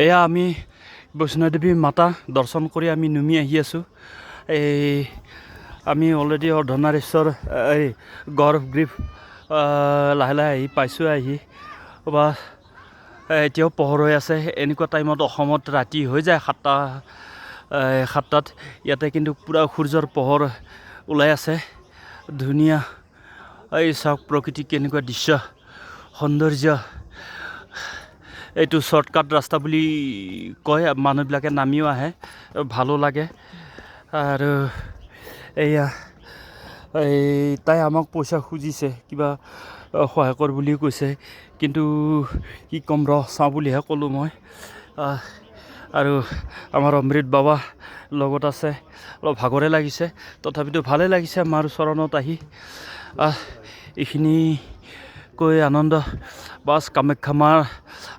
এয়া আমি বৈষ্ণৱদেৱী মাতা দৰ্শন কৰি আমি নামি আহি আছোঁ। আমি অলৰেডি অৰ্ধনাৰীশ্বৰ গৰ্ভগৃহ লাহে লাহে আহি পাইছোঁ। বা এতিয়াও পোহৰ হৈ আছে। এনেকুৱা টাইমত অসমত ৰাতি হৈ যায় 7টাত। ইয়াতে কিন্তু পূৰা সূৰ্যৰ পোহৰ ওলাই আছে। ধুনীয়া চাওক প্ৰকৃতি কেনেকুৱা দৃশ্য, সৌন্দৰ্য। এইটো শ্বৰ্টকাট ৰাস্তা বুলি কয়, মানুহবিলাকে নামিও আহে, ভালো লাগে। আৰু এয়া তাই আমাক পইচা খুজিছে, কিবা সহায় কৰ বুলিও কৈছে, কিন্তু কি ক'ম চাওঁ বুলিহে ক'লোঁ মই। আৰু আমাৰ অমৃত বাবা লগত আছে। অলপ ভাগৰে লাগিছে, তথাপিতো ভালেই লাগিছে মাৰ চৰণত আহি। এইখিনি কৈ আনন্দ বাছ কামাখ্যা মাৰ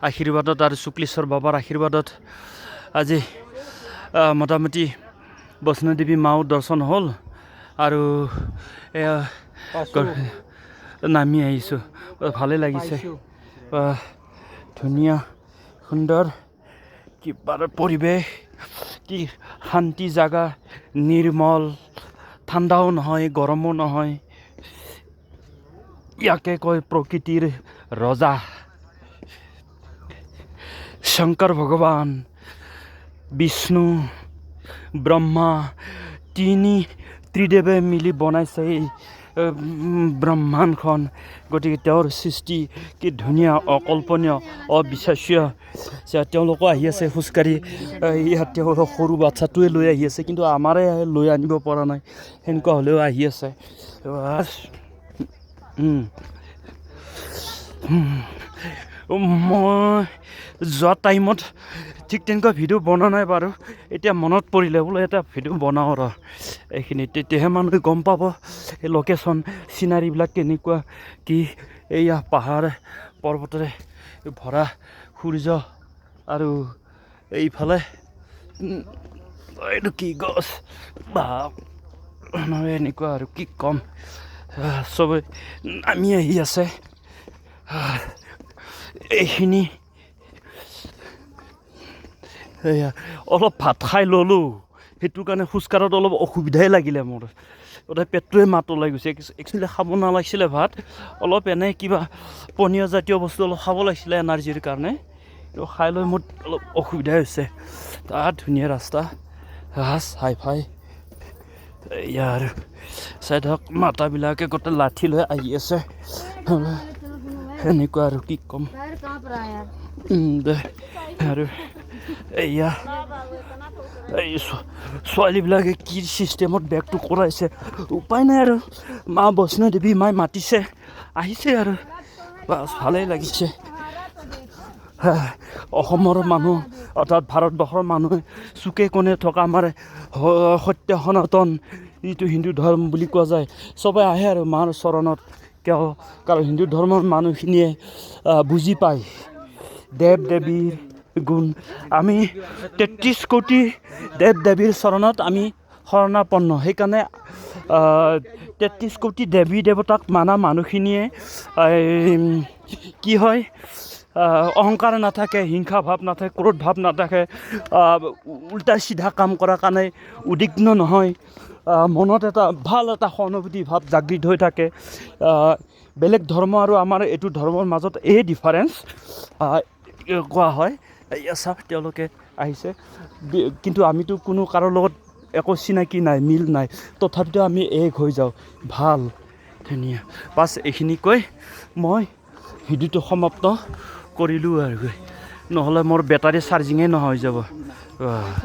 আশীৰ্বাদত আৰু শুক্লেশ্বৰ বাবাৰ আশীৰ্বাদত আজি মোটামুটি বৈষ্ণৱদেৱী মাও দৰ্শন হ'ল। আৰু এয়া নামি আহিছোঁ, ভালেই লাগিছে। ধুনীয়া সুন্দৰ কিবা পৰিৱেশ, কি শান্তি জাগা, নিৰ্মল, ঠাণ্ডাও নহয় গৰমো নহয়। ইয়াকে কয় প্ৰকৃতিৰ ৰজা শংকৰ ভগৱান, বিষ্ণু, ব্ৰহ্মা, ত্ৰিদেৱে মিলি বনাইছে এই ব্ৰহ্মাণ্ডখন। গতিকে তেওঁৰ সৃষ্টি কি ধুনীয়া, অকল্পনীয়, অবিশ্বাস্য। তেওঁলোকো আহি আছে খোজকাঢ়ি। ইয়াত তেওঁলোকৰ সৰু বাচ্ছাটোৱে লৈ আহি আছে, কিন্তু আমাৰে লৈ আনিব পৰা নাই। সেনেকুৱা হ'লেও আহি আছে। মই যোৱা টাইমত ঠিক তেনেকুৱা ভিডিঅ' বনোৱা নাই বাৰু। এতিয়া মনত পৰিলে বোলো এটা ভিডিঅ' বনাওঁ এইখিনি, তেতিয়াহে মানুহে গম পাব এই লোকেশ্যন চিনাৰীবিলাক কেনেকুৱা কি। এইয়া পাহাৰ পৰ্বতেৰে ভৰা সূৰ্য, আৰু এইফালে এইটো কি গছ বা এনেকুৱা আৰু কি ক'ম। চবে নামি আহি আছে। এইখিনি এয়া অলপ ভাত খাই ল'লোঁ, সেইটো কাৰণে খোজকাঢ়াত অলপ অসুবিধাই লাগিলে মোৰ। গোটেই পেটটোৱে মাত ওলাই গৈছে। একচুৱেলি খাব নালাগিছিলে ভাত, অলপ এনেই কিবা পনীয় জাতীয় বস্তু অলপ খাব লাগিছিলে এনাৰ্জিৰ কাৰণে। কিন্তু খাই লৈ মোৰ অলপ অসুবিধাই হৈছে। তাত ধুনীয়া ৰাস্তা, হাই ফাই। এয়া আৰু চাই ধৰক মাতাবিলাকে গোটেই লাঠি লৈ আহি আছে। সেনেকুৱা আৰু কি ক'ম। আৰু এয়া এই ছোৱালীবিলাকে কি চিষ্টেমত বেগটো কৰাইছে, উপায় নাই আৰু। মা বৈষ্ণৱদেৱী মাই মাতিছে, আহিছে আৰু বাছ ভালেই লাগিছে। অসমৰ মানুহ অৰ্থাৎ ভাৰতবৰ্ষৰ মানুহে চুকে কোণে থকা আমাৰ সত্য সনাতন যিটো হিন্দু ধৰ্ম বুলি কোৱা যায়, চবে আহে আৰু মাৰ চৰণত। কাৰণ হিন্দু ধৰ্মৰ মানুহখিনিয়ে বুজি পায় দেৱ দেৱীৰ গুণ। আমি 33 কোটি দেৱ দেৱীৰ চৰণত আমি শৰণাপন্ন। সেইকাৰণে 33 কোটি দেৱী দেৱতাক মানা মানুহখিনিয়ে কি হয়, অহংকাৰ নাথাকে, হিংসা ভাৱ নাথাকে, ক্ৰোধ ভাৱ নাথাকে, উল্টা চিধা কাম কৰাৰ কাৰণে উদ্বিগ্ন নহয়। মনত এটা ভাল এটা সহানুভূতি ভাৱ জাগৃত হৈ থাকে। বেলেগ ধৰ্ম আৰু আমাৰ এইটো ধৰ্মৰ মাজত এই ডিফাৰেঞ্চ কোৱা হয়। এয়া চাওক তেওঁলোকে আহিছে, কিন্তু আমিতো কোনো কাৰো লগত একো চিনাকি নাই, মিল নাই, তথাপিতো আমি এক হৈ যাওঁ। ভাল ধুনীয়া। বাছ এইখিনি কৈ মই ভিডিঅ'টো সমাপ্ত কৰিলোঁ আৰু, নহ'লে মোৰ বেটাৰী চাৰ্জিঙেই নোহোৱা হৈ যাব।